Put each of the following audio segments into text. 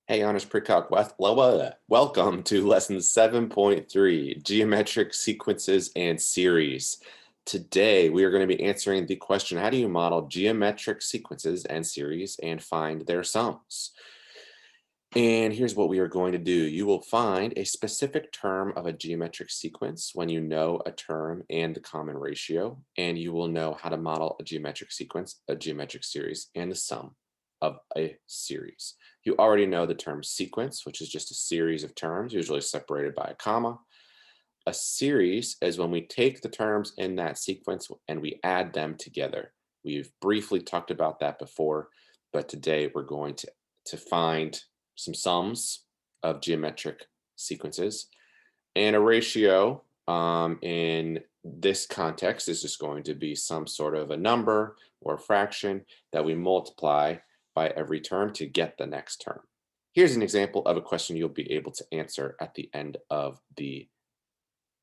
Hey, honors precalc, welcome to lesson 7.3, geometric sequences and series. Today, we are going to be answering the question, how do you model geometric sequences and series and find their sums? And here's what we are going to do. You will find a specific term of a geometric sequence when you know a term and the common ratio, and you will know how to model a geometric sequence, a geometric series, and the sum of a series. You already know the term sequence, which is just a series of terms, usually separated by a comma. A series is when we take the terms in that sequence and we add them together. We've briefly talked about that before, but today we're going to find some sums of geometric sequences. And a ratio in this context is just going to be some sort of a number or a fraction that we multiply by every term to get the next term. Here's an example of a question you'll be able to answer at the end of the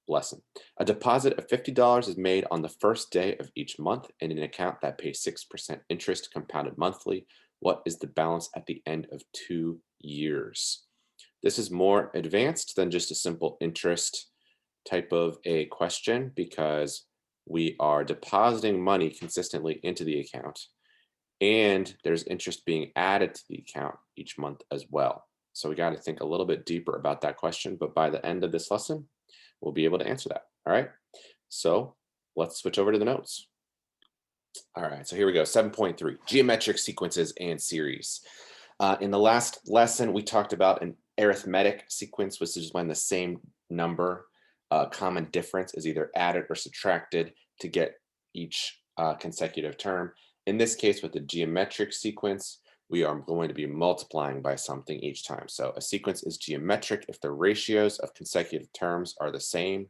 lesson. A deposit of $50 is made on the first day of each month in an account that pays 6% interest compounded monthly. What is the balance at the end of 2 years? This is more advanced than just a simple interest type of a question because we are depositing money consistently into the account and there's interest being added to the account each month as well. So we got to think a little bit deeper about that question, but by the end of this lesson, we'll be able to answer that. All right. So let's switch over to the notes. All right. So here we go. 7.3 geometric sequences and series. In the last lesson, we talked about an arithmetic sequence, which is when the same number, common difference is either added or subtracted to get each consecutive term. In this case, with the geometric sequence, we are going to be multiplying by something each time. So a sequence is geometric if the ratios of consecutive terms are the same.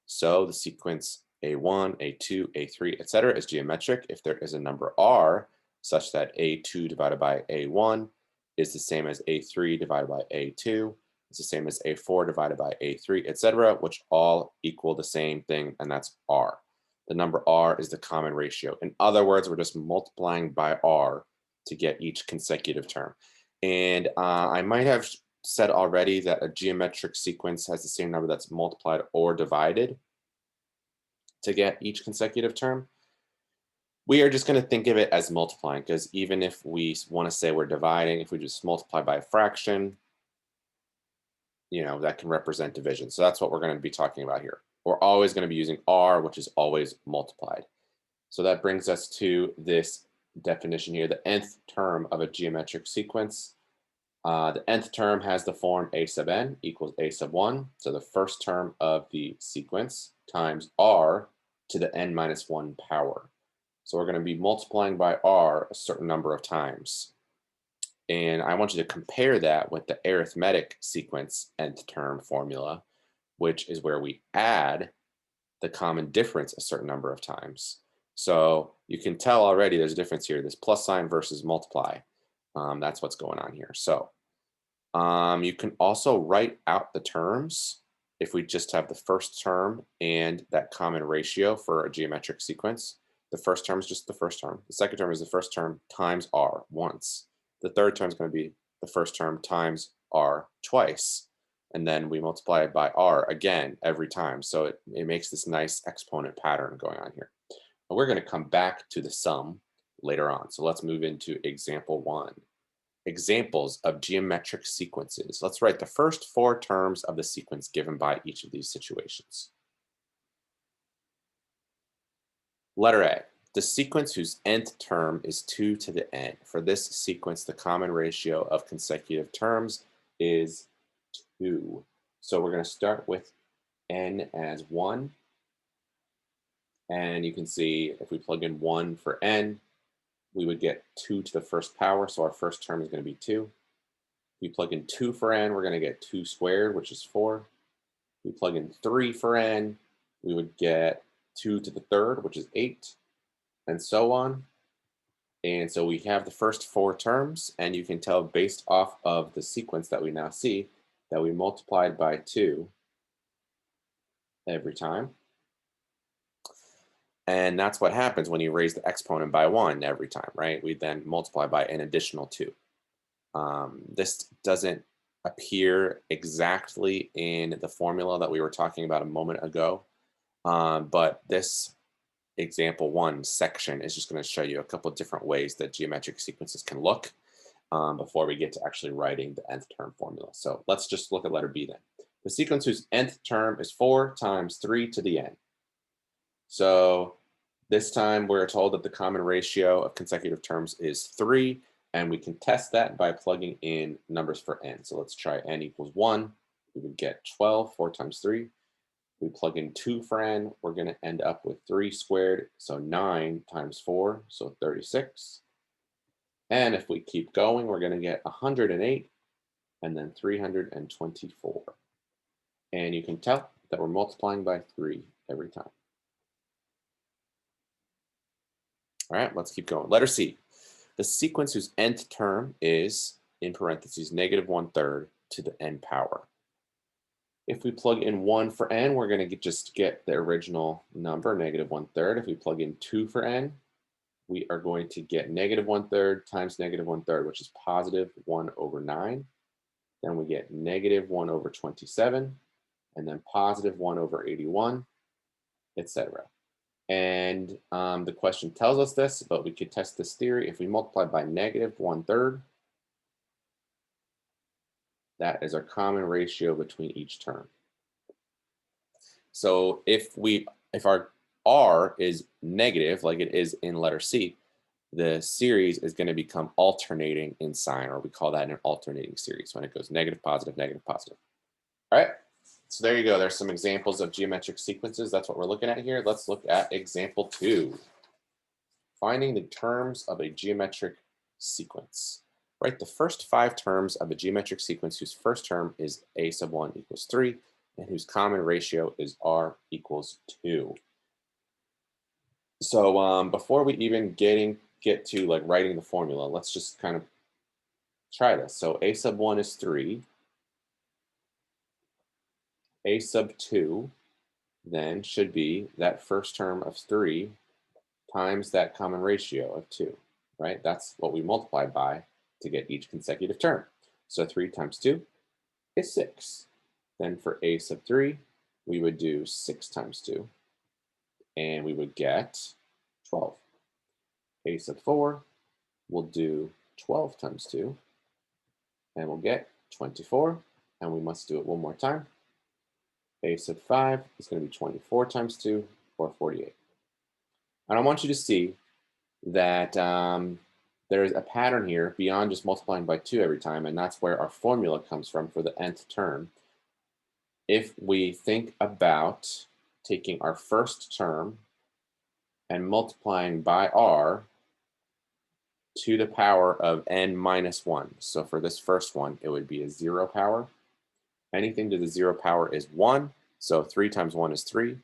So the sequence A1, A2, A3, etc. is geometric if there is a number R such that A2 divided by A1 is the same as A3 divided by A2. It's the same as A4 divided by A3, etc., which all equal the same thing, and that's R. The number R is the common ratio. In other words, we're just multiplying by R to get each consecutive term. And I might have said already that a geometric sequence has the same number that's multiplied or divided to get each consecutive term. We are just going to think of it as multiplying because even if we want to say we're dividing, if we just multiply by a fraction, that can represent division. So that's what we're going to be talking about here. We're always going to be using R, which is always multiplied. So that brings us to this definition here, the nth term of a geometric sequence. The nth term has the form a sub n equals a sub 1. So the first term of the sequence times R to the n minus 1 power. So we're going to be multiplying by R a certain number of times. And I want you to compare that with the arithmetic sequence nth term formula, which is where we add the common difference a certain number of times. So you can tell already there's a difference here, this plus sign versus multiply. That's what's going on here. So you can also write out the terms if we just have the first term and that common ratio for a geometric sequence. The first term is just the first term. The second term is the first term times R once. The third term is going to be the first term times R twice. And then we multiply it by R again every time. So it makes this nice exponent pattern going on here. And we're going to come back to the sum later on. So let's move into example 1. Examples of geometric sequences. Let's write the first 4 terms of the sequence given by each of these situations. Letter A, the sequence whose nth term is 2 to the n. For this sequence, the common ratio of consecutive terms is 2. So we're going to start with n as 1. And you can see if we plug in 1 for n, we would get 2 to the first power. So our first term is going to be 2. If we plug in 2 for n, we're going to get 2 squared, which is 4. If we plug in 3 for n, we would get 2 to the third, which is 8, and so on. And so we have the first 4 terms, and you can tell based off of the sequence that we now see that we multiplied by 2 every time. And that's what happens when you raise the exponent by 1 every time, right? We then multiply by an additional 2. This doesn't appear exactly in the formula that we were talking about a moment ago, but this example 1 section is just going to show you a couple of different ways that geometric sequences can look before we get to actually writing the nth term formula. So let's just look at letter B then. The sequence whose nth term is 4 times 3 to the n. So this time we're told that the common ratio of consecutive terms is 3, and we can test that by plugging in numbers for n. So let's try n equals 1. We would get 12, 4 times 3. We plug in 2 for n, we're going to end up with 3 squared, so 9 times 4, so 36. And if we keep going, we're going to get 108, and then 324. And you can tell that we're multiplying by 3 every time. All right, let's keep going. Letter C. The sequence whose nth term is, in parentheses, negative 1/3 to the n power. If we plug in 1 for n, we're going to just get the original number, negative 1/3. If we plug in 2 for n, we are going to get negative 1/3 times negative 1/3, which is positive 1/9. Then we get negative 1/27, and then positive 1/81, etc. And the question tells us this, but we could test this theory. If we multiply by negative 1/3, that is our common ratio between each term. So if our r is negative, like it is in letter C, the series is going to become alternating in sign, or we call that an alternating series when it goes negative, positive, negative, positive. All right. So there you go. There's some examples of geometric sequences. That's what we're looking at here. Let's look at example 2. Finding the terms of a geometric sequence. Write the first 5 terms of a geometric sequence whose first term is a sub 1 equals 3 and whose common ratio is r equals 2. So before we even get to like writing the formula, let's just kind of try this. So a sub 1 is 3. A sub 2 then should be that first term of 3 times that common ratio of 2, right? That's what we multiplied by to get each consecutive term. So 3 times 2 is 6. Then for a sub 3, we would do 6 times 2, and we would get 12. A sub 4, we'll do 12 times 2, and we'll get 24, and we must do it one more time. A sub 5 is going to be 24 times 2, or 48. And I want you to see that there's a pattern here beyond just multiplying by 2 every time, and that's where our formula comes from for the nth term. If we think about taking our first term and multiplying by r to the power of n minus 1. So for this first one, it would be a 0 power. Anything to the 0 power is 1, so 3 times 1 is 3.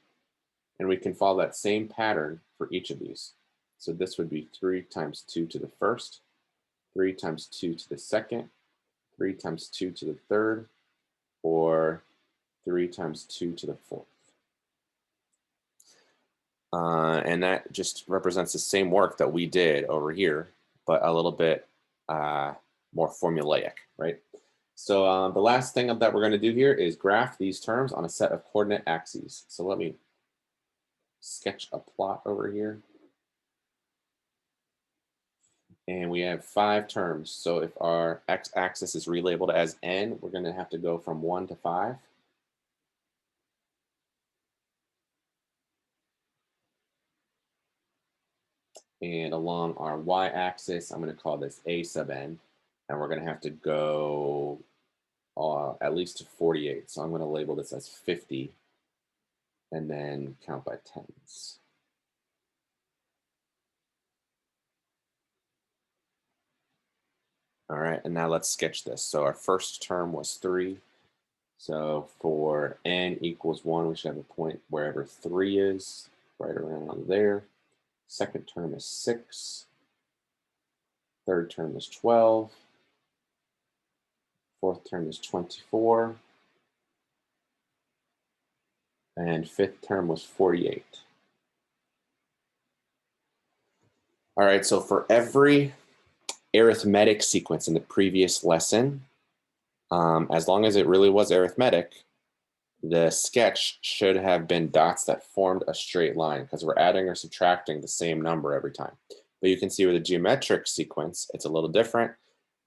And we can follow that same pattern for each of these. So this would be 3 times 2 to the first, 3 times 2 to the second, 3 times 2 to the third, or 3 times 2 to the fourth. And that just represents the same work that we did over here, but a little bit more formulaic, right? So the last thing that we're going to do here is graph these terms on a set of coordinate axes. So let me sketch a plot over here. And we have 5 terms. So if our x-axis is relabeled as n, we're going to have to go from 1 to 5. And along our y-axis, I'm going to call this a sub n. And we're going to have to go at least to 48. So I'm going to label this as 50 and then count by tens. All right, and now let's sketch this. So our first term was 3. So for n equals 1, we should have a point wherever 3 is, right around there. Second term is 6. Third term is 12. Fourth term is 24. And fifth term was 48. All right, so for every arithmetic sequence in the previous lesson, as long as it really was arithmetic, the sketch should have been dots that formed a straight line because we're adding or subtracting the same number every time. But you can see with a geometric sequence, it's a little different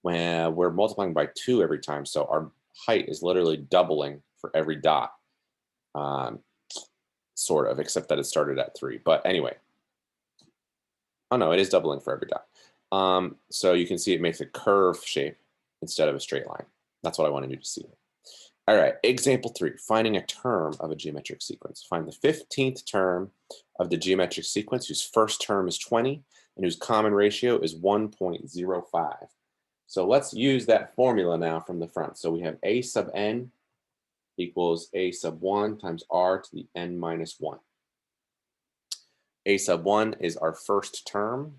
when we're multiplying by 2 every time. So our height is literally doubling for every dot, sort of, except that it started at 3. But anyway, oh no, it is doubling for every dot. So you can see it makes a curve shape instead of a straight line. That's what I wanted you to see. All right, example 3, finding a term of a geometric sequence. Find the 15th term of the geometric sequence whose first term is 20 and whose common ratio is 1.05. So let's use that formula now from the front. So we have a sub n equals a sub 1 times r to the n minus 1. A sub 1 is our first term,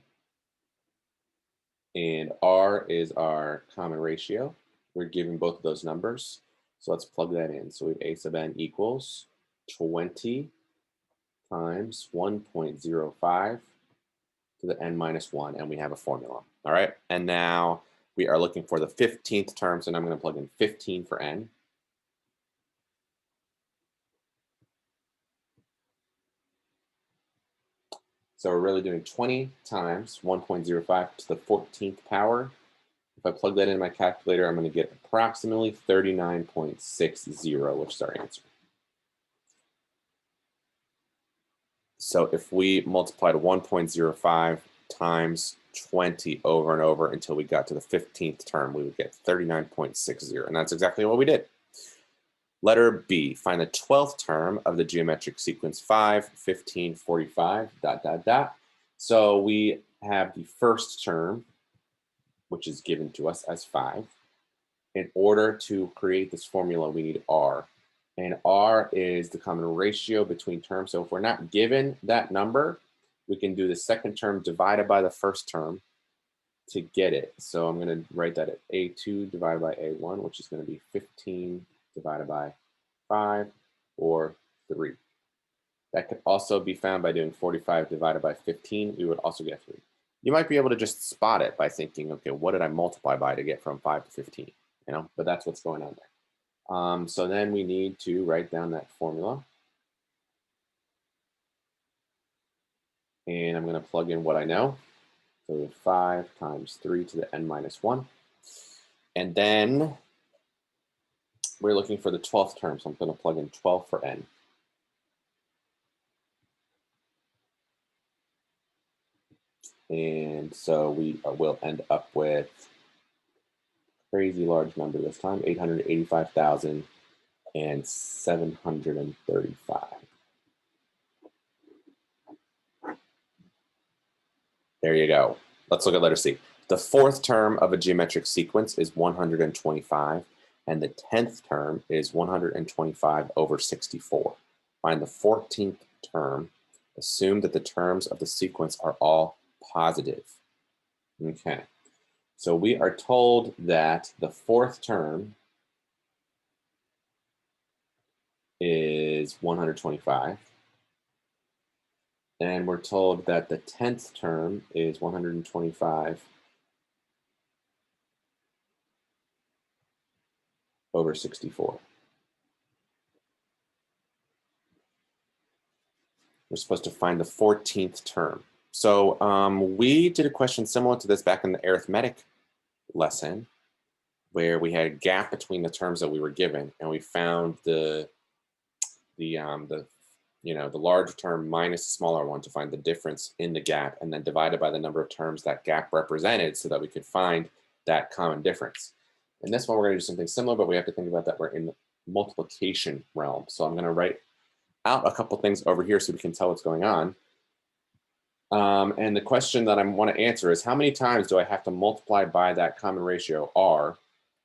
and r is our common ratio. We're given both of those numbers. So let's plug that in. So we have a sub n equals 20 times 1.05 to the n minus 1, and we have a formula. All right, and now we are looking for the 15th term, so now I'm going to plug in 15 for n. So we're really doing 20 times 1.05 to the 14th power. If I plug that in my calculator, I'm going to get approximately 39.60, which is our answer. So if we multiplied 1.05 times 20 over and over until we got to the 15th term, we would get 39.60, and that's exactly what we did. Letter B, find the 12th term of the geometric sequence 5, 15, 45, dot, dot, dot. So we have the first term, which is given to us as 5. In order to create this formula, we need r. And r is the common ratio between terms. So if we're not given that number, we can do the second term divided by the first term to get it. So I'm going to write that at a2 divided by a1, which is going to be 15 divided by 5, or 3. That could also be found by doing 45 divided by 15. We would also get 3. You might be able to just spot it by thinking, okay, what did I multiply by to get from 5 to 15? You know, but that's what's going on there. So then we need to write down that formula. And I'm going to plug in what I know. So we have 5 times 3 to the n minus 1. And then we're looking for the 12th term. So I'm going to plug in 12 for n. And so we will end up with a crazy large number this time, 885,735. There you go. Let's look at letter C. The 4th term of a geometric sequence is 125, and the 10th term is 125 over 64. Find the 14th term. Assume that the terms of the sequence are all positive. Okay, so we are told that the 4th term is 125. And we're told that the 10th term is 125 over 64. We're supposed to find the 14th term. So we did a question similar to this back in the arithmetic lesson, where we had a gap between the terms that we were given, and we found the large term minus the smaller one to find the difference in the gap, and then divided by the number of terms that gap represented so that we could find that common difference. In this one, we're going to do something similar, but we have to think about that we're in the multiplication realm. So I'm going to write out a couple things over here so we can tell what's going on. And the question that I want to answer is, how many times do I have to multiply by that common ratio r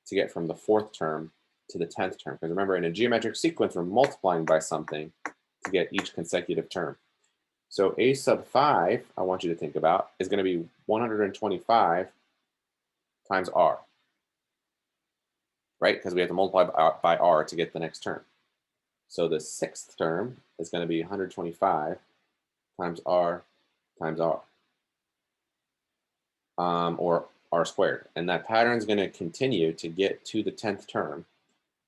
to get from the 4th term to the 10th term? Because remember, in a geometric sequence, we're multiplying by something to get each consecutive term. So a sub 5, I want you to think about, is going to be 125 times r, right? Because we have to multiply by r to get the next term. So the 6th term is going to be 125 times r times r. Or r squared. And that pattern is going to continue to get to the 10th term.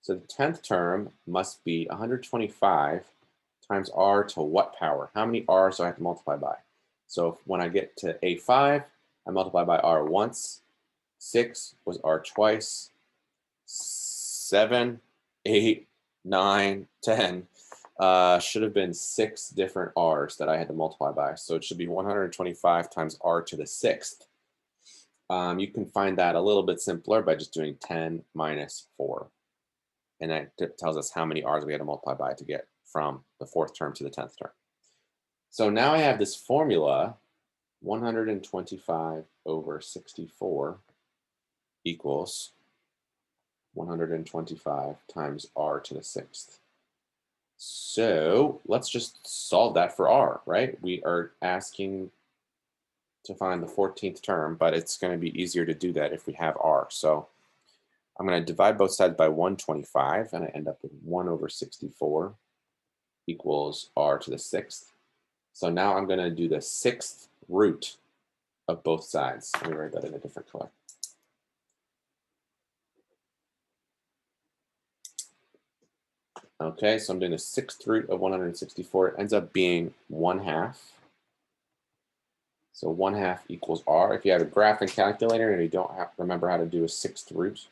So the 10th term must be 125 times r to what power? How many r's do I have to multiply by? So when I get to a5, I multiply by r once. 6 was r twice. 7, 8, 9, 10 should have been 6 different r's that I had to multiply by. So it should be 125 times r to the 6th. You can find that a little bit simpler by just doing 10 minus 4. And that tells us how many r's we had to multiply by to get from the 4th term to the 10th term. So now I have this formula, 125 over 64 equals 125 times r to the 6th. So let's just solve that for r, right? We are asking to find the 14th term, but it's going to be easier to do that if we have r. So I'm going to divide both sides by 125, and I end up with 1 over 64 equals r to the 6th. So now I'm going to do the 6th root of both sides. Let me write that in a different color. Okay, so I'm doing the 6th root of 164. It ends up being 1/2. So 1/2 equals r. If you have a graphing calculator and you don't remember how to do a 6th root,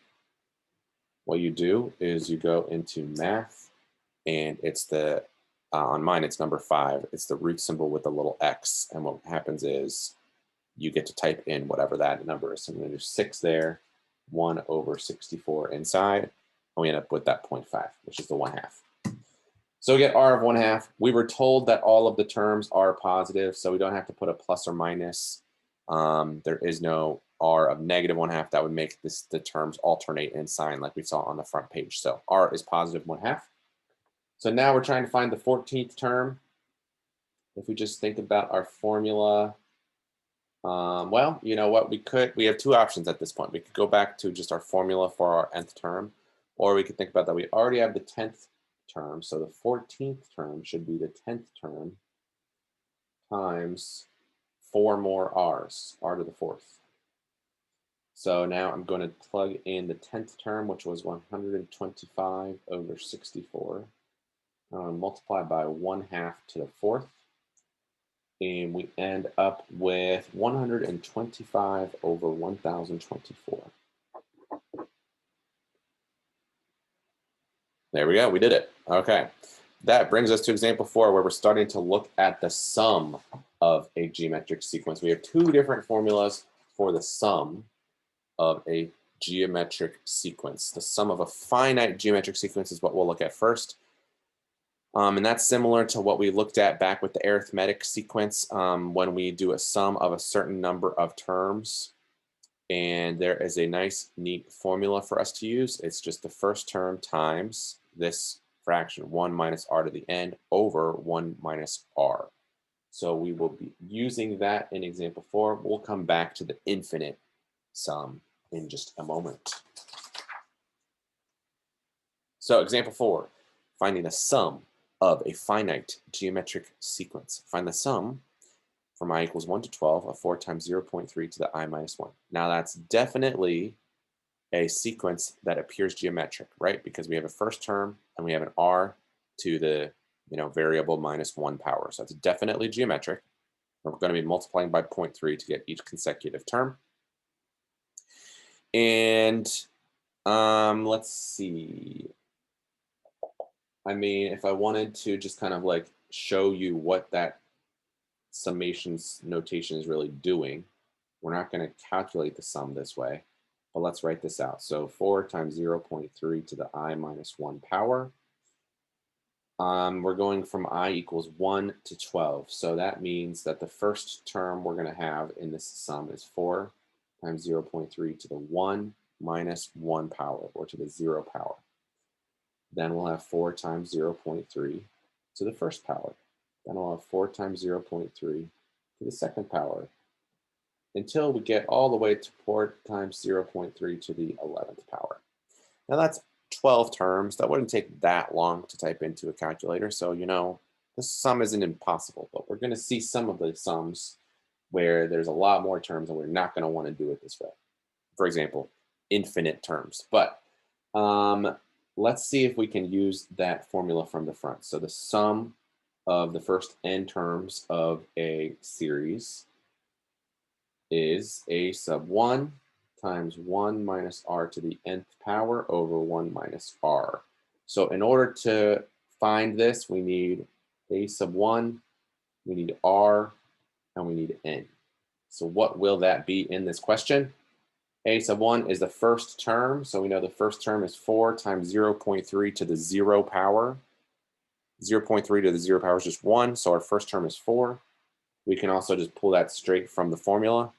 what you do is you go into math, and it's the, on mine it's number 5. It's the root symbol with the little x. And what happens is you get to type in whatever that number is. So I'm going to do 6 there, 1 over 64 inside, and we end up with that 0.5, which is the 1/2. So we get r of 1/2. We were told that all of the terms are positive, so we don't have to put a plus or minus. There is no r of negative 1/2. That would make the terms alternate in sign like we saw on the front page. So r is positive 1/2. So now we're trying to find the 14th term. If we just think about our formula, well, you know what, we have 2 options at this point. We could go back to just our formula for our nth term, or we could think about that we already have the 10th term. So the 14th term should be the 10th term times 4 more r's, r to the 4th. So now I'm going to plug in the 10th term, which was 125 over 64. Multiply by 1/2 to the 4th. And we end up with 125 over 1024. There we go, we did it. Okay, that brings us to example 4, where we're starting to look at the sum of a geometric sequence. We have 2 different formulas for the sum of a geometric sequence. The sum of a finite geometric sequence is what we'll look at first. And that's similar to what we looked at back with the arithmetic sequence when we do a sum of a certain number of terms. And there is a nice, neat formula for us to use. It's just the first term times this fraction, 1 minus r to the n, over 1 minus r. So we will be using that in example 4. We'll come back to the infinite sum in just a moment. So example 4, finding the sum of a finite geometric sequence. Find the sum from I equals 1 to 12 of 4 times 0.3 to the I minus 1. Now that's definitely a sequence that appears geometric, right? Because we have a first term and we have an r to the variable minus 1 power. So it's definitely geometric. We're going to be multiplying by 0.3 to get each consecutive term. And let's see. I mean, if I wanted to just kind of like show you what that summations notation is really doing, we're not going to calculate the sum this way, but let's write this out. So 4 times 0.3 to the I minus 1 power. We're going from I equals 1 to 12. So that means that the first term we're going to have in this sum is 4 times 0.3 to the 1 minus 1 power, or to the 0 power. Then we'll have 4 times 0.3 to the first power. Then we'll have 4 times 0.3 to the second power, until we get all the way to 4 times 0.3 to the 11th power. Now that's 12 terms. That wouldn't take that long to type into a calculator. So, this sum isn't impossible, but we're going to see some of the sums where there's a lot more terms and we're not going to want to do it this way. for example, infinite terms. But let's see if we can use that formula from the front. So the sum of the first n terms of a series is a sub 1 times 1 minus r to the nth power over 1 minus r. So in order to find this, we need a sub 1, we need r, and we need n. So what will that be in this question? A sub 1 is the first term, so we know the first term is 4 times 0.3 to the 0 power. 0.3 to the 0 power is just 1, so our first term is 4. We can also just pull that straight from the formula.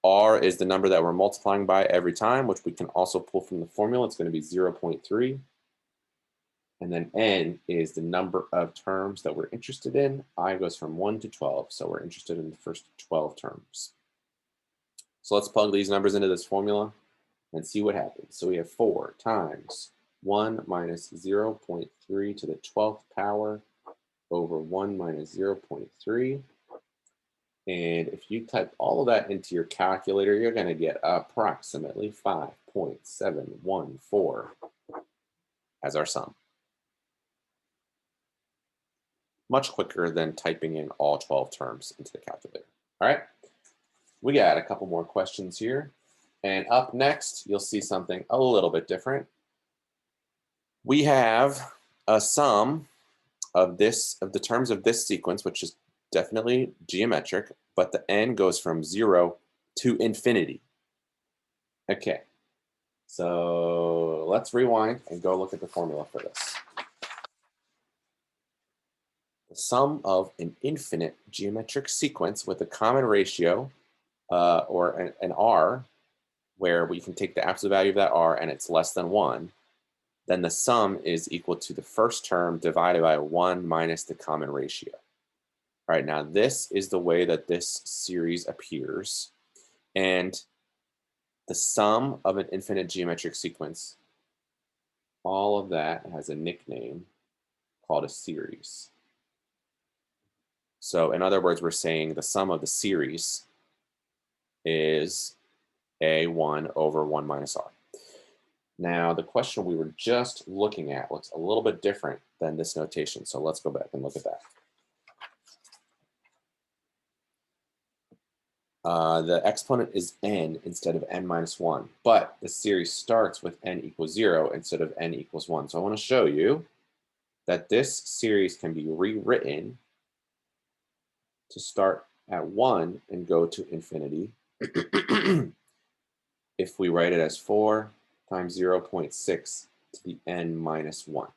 R is the number that we're multiplying by every time, which we can also pull from the formula. It's going to be 0.3. And then n is the number of terms that we're interested in. I goes from 1 to 12, so we're interested in the first 12 terms. So let's plug these numbers into this formula and see what happens. So we have 4 times 1 minus 0.3 to the 12th power over 1 minus 0.3. And if you type all of that into your calculator, you're going to get approximately 5.714 as our sum. Much quicker than typing in all 12 terms into the calculator. All right, we got a couple more questions here. And up next, you'll see something a little bit different. We have a sum of the terms of this sequence, which is definitely geometric, but the n goes from 0 to infinity. Okay, so let's rewind and go look at the formula for this. The sum of an infinite geometric sequence with a common ratio, or an r, where we can take the absolute value of that r and it's less than 1, then the sum is equal to the first term divided by 1 minus the common ratio. All right, now this is the way that this series appears. And the sum of an infinite geometric sequence, all of that has a nickname called a series. So in other words, we're saying the sum of the series is a1 over 1 minus r. Now, the question we were just looking at looks a little bit different than this notation. So let's go back and look at that. The exponent is n instead of n minus 1, but the series starts with n equals 0 instead of n equals 1. So I want to show you that this series can be rewritten to start at 1 and go to infinity if we write it as 4 times 0.6 to the n minus 1.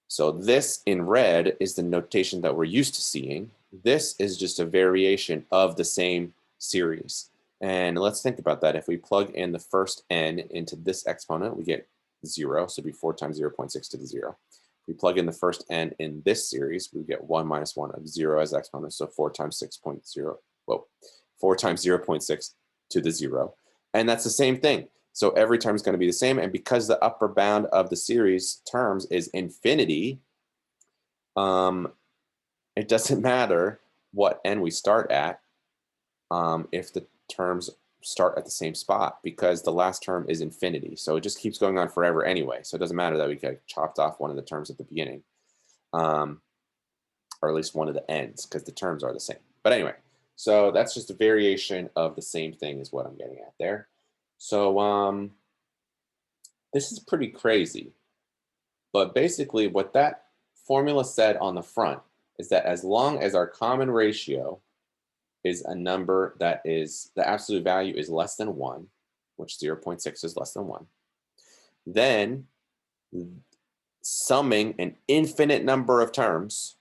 So this in red is the notation that we're used to seeing. This is just a variation of the same series. And let's think about that. If we plug in the first n into this exponent, we get 0, so it'd be 4 times 0.6 to the 0. If we plug in the first n in this series, we get 1 minus 1 of 0 as exponent, so 4 times 6.0, well, 4 times 0.6 to the 0. And that's the same thing. So every term is going to be the same. And because the upper bound of the series terms is infinity, it doesn't matter what n we start at if the terms start at the same spot, because the last term is infinity. So it just keeps going on forever anyway. So it doesn't matter that we get chopped off one of the terms at the beginning, or at least one of the ends, because the terms are the same. But anyway, so that's just a variation of the same thing is what I'm getting at there. So this is pretty crazy. But basically what that formula said on the front is that as long as our common ratio is a number that is, the absolute value is less than 1, which 0.6 is less than 1, then summing an infinite number of terms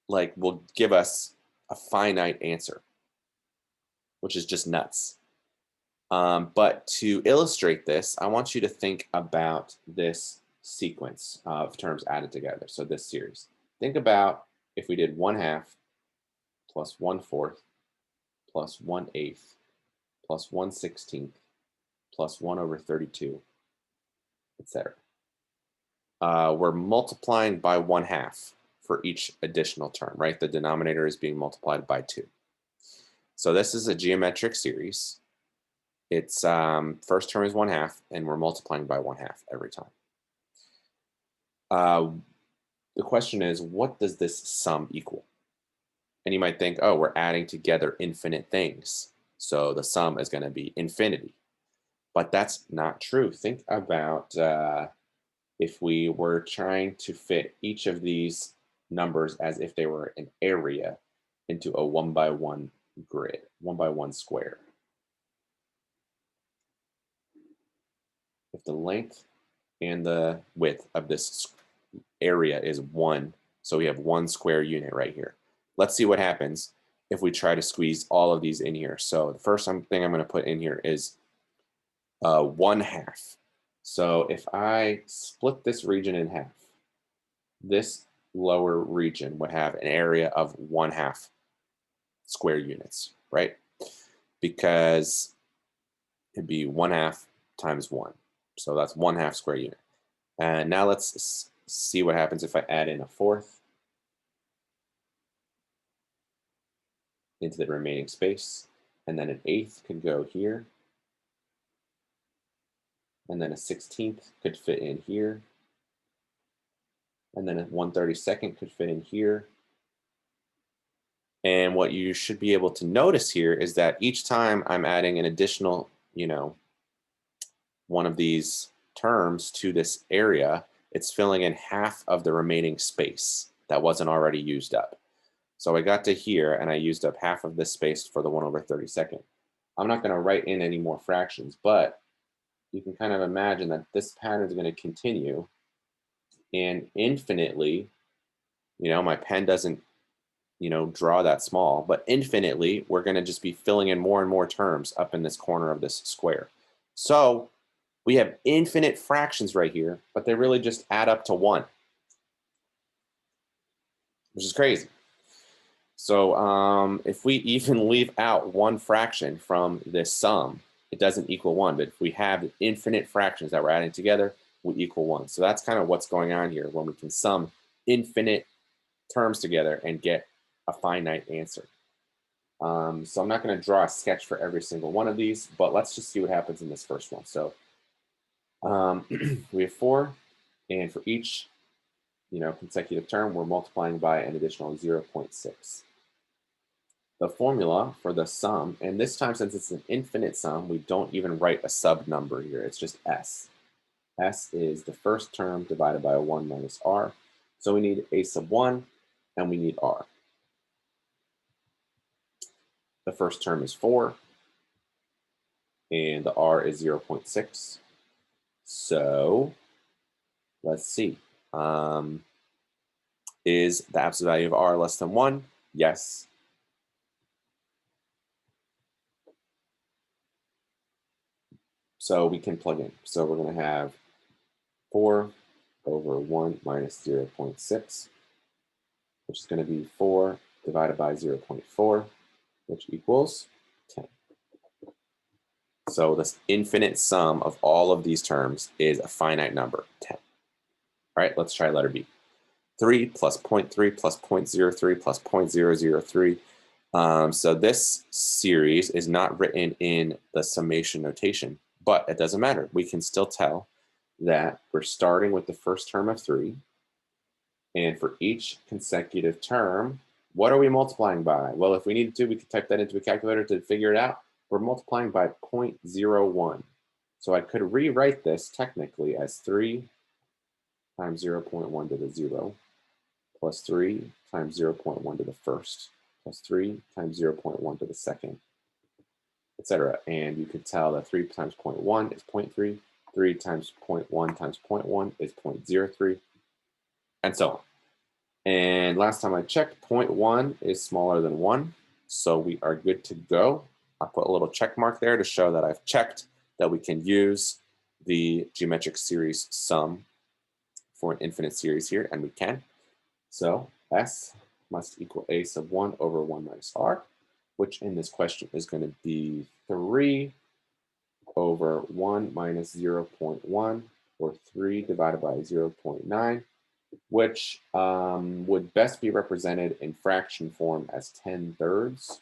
will give us a finite answer, which is just nuts. But to illustrate this, I want you to think about this sequence of terms added together. So this series. Think about if we did 1/2 plus 1/4 plus 1/8 plus 1/16 plus 1 over 32, etc. We're multiplying by 1/2 for each additional term, right? The denominator is being multiplied by 2. So this is a geometric series. Its first term is 1/2, and we're multiplying by 1/2 every time. The question is, what does this sum equal? And you might think, oh, we're adding together infinite things, so the sum is going to be infinity. But that's not true. Think about if we were trying to fit each of these numbers as if they were an area into a 1x1 grid, 1x1 square. If the length and the width of this area is 1, so we have 1 square unit right here. Let's see what happens if we try to squeeze all of these in here. So the first thing I'm going to put in here is 1/2. So if I split this region in half, this lower region would have an area of 1/2 square units, right? Because it'd be 1/2 times 1. So that's 1/2 square unit. And now let's see what happens if I add in a 4th into the remaining space. And then an 1/8 could go here. And then a 16th could fit in here. And then a 1/32 could fit in here. And what you should be able to notice here is that each time I'm adding an additional, one of these terms to this area, it's filling in half of the remaining space that wasn't already used up. So I got to here and I used up half of this space for the 1/32. I'm not going to write in any more fractions, but you can kind of imagine that this pattern is going to continue and infinitely, my pen doesn't, draw that small, but infinitely, we're going to just be filling in more and more terms up in this corner of this square. So we have infinite fractions right here, but they really just add up to 1, which is crazy. So if we even leave out one fraction from this sum, it doesn't equal 1. But if we have infinite fractions that we're adding together, we equal 1. So that's kind of what's going on here when we can sum infinite terms together and get a finite answer. So I'm not going to draw a sketch for every single one of these, but let's just see what happens in this first one. So we have 4, and for each consecutive term, we're multiplying by an additional 0.6. The formula for the sum, and this time since it's an infinite sum, we don't even write a sub number here. It's just S. S is the first term divided by 1 minus R. So we need a sub 1 and we need R. The first term is 4 and the R is 0.6. So let's see. Is the absolute value of R less than 1? Yes. So we can plug in. So we're going to have 4 over 1 minus 0.6, which is going to be 4 divided by 0.4, which equals 10. So this infinite sum of all of these terms is a finite number, 10. All right, let's try letter B. 3 plus 0.3 plus 0.03 plus 0.003. So this series is not written in the summation notation, but it doesn't matter. We can still tell that we're starting with the first term of 3. And for each consecutive term, what are we multiplying by? Well, if we needed to, we could type that into a calculator to figure it out. We're multiplying by 0.01. So I could rewrite this technically as 3 times 0.1 to the 0 plus 3 times 0.1 to the first plus 3 times 0.1 to the second, etc. And you could tell that 3 times 0.1 is 0.3, 3 times 0.1 times 0.1 is 0.03, and so on. And last time I checked, 0.1 is smaller than 1, so we are good to go. I put a little check mark there to show that I've checked that we can use the geometric series sum for an infinite series here, and we can. So S must equal a sub 1 over 1 minus R, which in this question is going to be 3 over 1 minus 0.1, or 3 divided by 0.9, which would best be represented in fraction form as 10 thirds.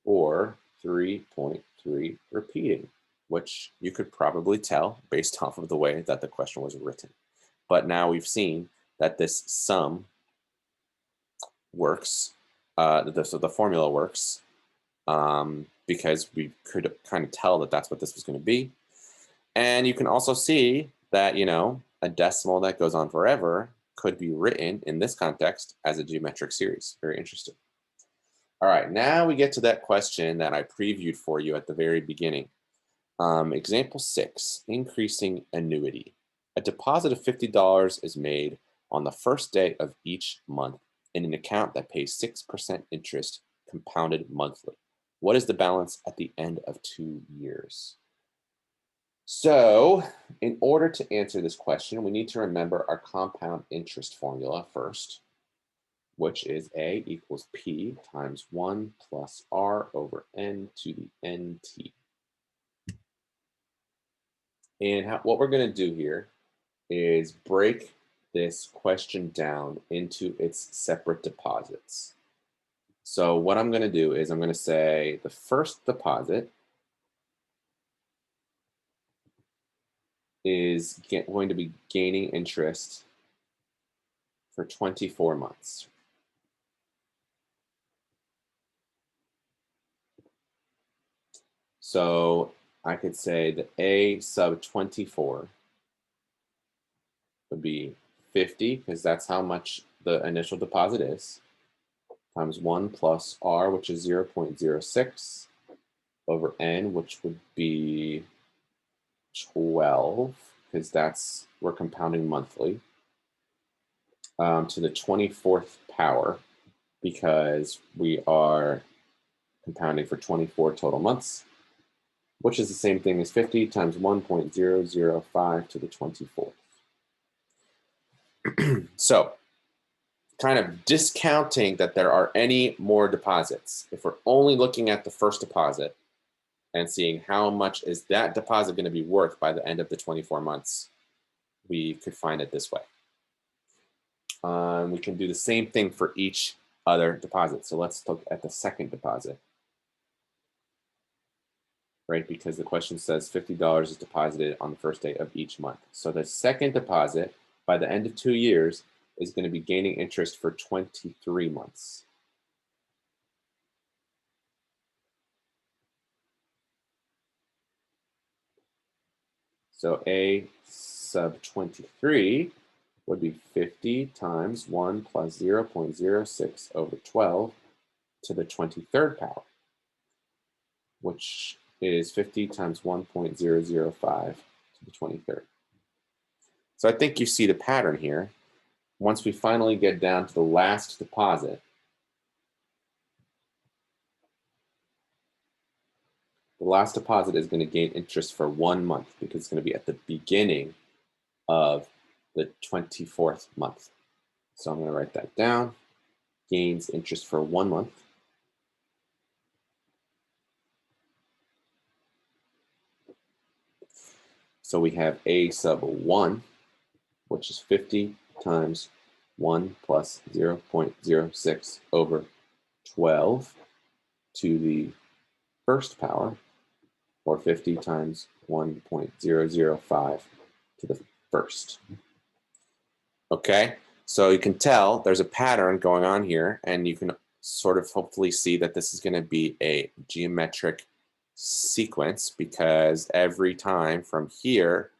or 3.3 repeating, which you could probably tell based off of the way that the question was written. But now we've seen that this sum works, so the formula works, because we could kind of tell that that's what this was going to be. And you can also see that, a decimal that goes on forever could be written in this context as a geometric series. Very interesting. All right, now we get to that question that I previewed for you at the very beginning. Example 6, increasing annuity. A deposit of $50 is made on the first day of each month in an account that pays 6% interest compounded monthly. What is the balance at the end of 2 years? So, in order to answer this question, we need to remember our compound interest formula first, which is A equals P times 1 plus R over N to the NT. And what we're going to do here is break this question down into its separate deposits. So what I'm going to do is I'm going to say the first deposit is going to be gaining interest for 24 months. So I could say that A sub 24 would be 50, because that's how much the initial deposit is, times 1 plus R, which is 0.06, over N, which would be 12, because we're compounding monthly, to the 24th power, because we are compounding for 24 total months, which is the same thing as 50 times 1.005 to the 24th. So, kind of discounting that there are any more deposits. If we're only looking at the first deposit and seeing how much is that deposit going to be worth by the end of the 24 months, we could find it this way. We can do the same thing for each other deposit. So let's look at the second deposit, right? Because the question says $50 is deposited on the first day of each month. So the second deposit by the end of 2 years is going to be gaining interest for 23 months. So A sub 23 would be 50 times 1 plus 0.06 over 12 to the 23rd power, which is 50 times 1.005 to the 23rd. So I think you see the pattern here. Once we finally get down to the last deposit, the last deposit is going to gain interest for 1 month, because it's going to be at the beginning of the 24th month. So I'm going to write that down. Gains interest for 1 month. So we have A sub 1, which is 50 times 1 plus 0.06 over 12 to the first power, or 50 times 1.005 to the first. Okay, so you can tell there's a pattern going on here, and you can sort of hopefully see that this is going to be a geometric sequence, because every time from here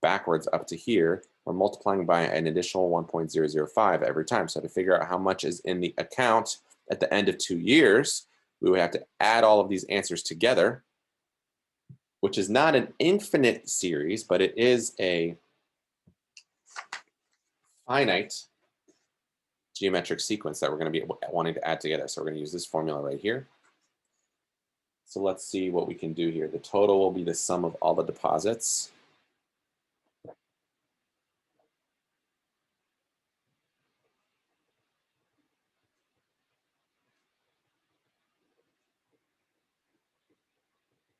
backwards up to here, we're multiplying by an additional 1.005 every time. So to figure out how much is in the account at the end of 2 years, we would have to add all of these answers together, which is not an infinite series, but it is a finite geometric sequence that we're going to be wanting to add together. So we're going to use this formula right here. So let's see what we can do here. The total will be the sum of all the deposits.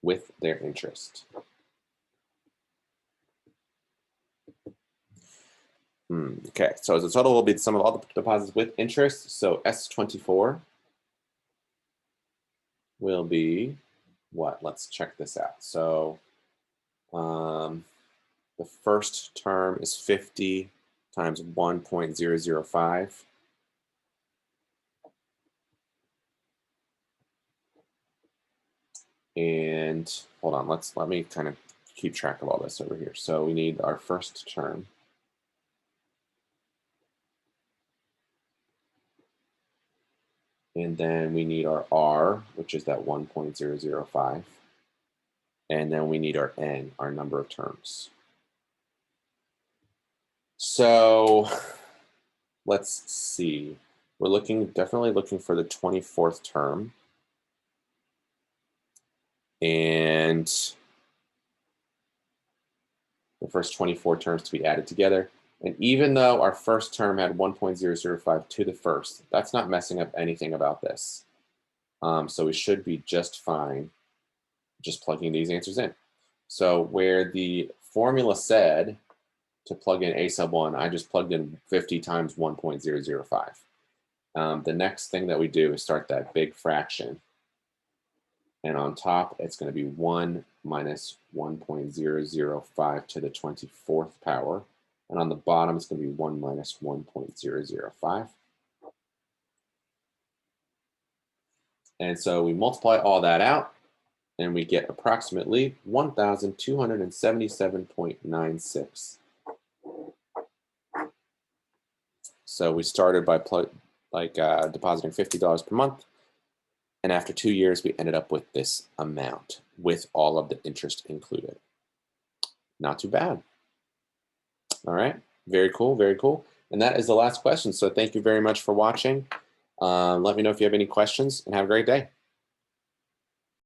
With their interest. Okay, so the total will be the sum of all the deposits with interest. So S24 will be what? Let's check this out. So the first term is 50 times 1.005. And hold on, let me kind of keep track of all this over here. So we need our first term. And then we need our R, which is that 1.005. And then we need our N, our number of terms. So let's see. We're definitely looking for the 24th term. And the first 24 terms to be added together. And even though our first term had 1.005 to the first, that's not messing up anything about this. So we should be just fine just plugging these answers in. So where the formula said to plug in a sub 1, I just plugged in 50 times 1.005. The next thing that we do is start that big fraction. And on top, it's going to be 1 minus 1.005 to the 24th power. And on the bottom, it's going to be 1 minus 1.005. And so we multiply all that out, and we get approximately 1,277.96. So we started by depositing $50 per month. And after 2 years, we ended up with this amount with all of the interest included. Not too bad. All right, very cool, very cool. And that is the last question. So thank you very much for watching. Let me know if you have any questions, and have a great day.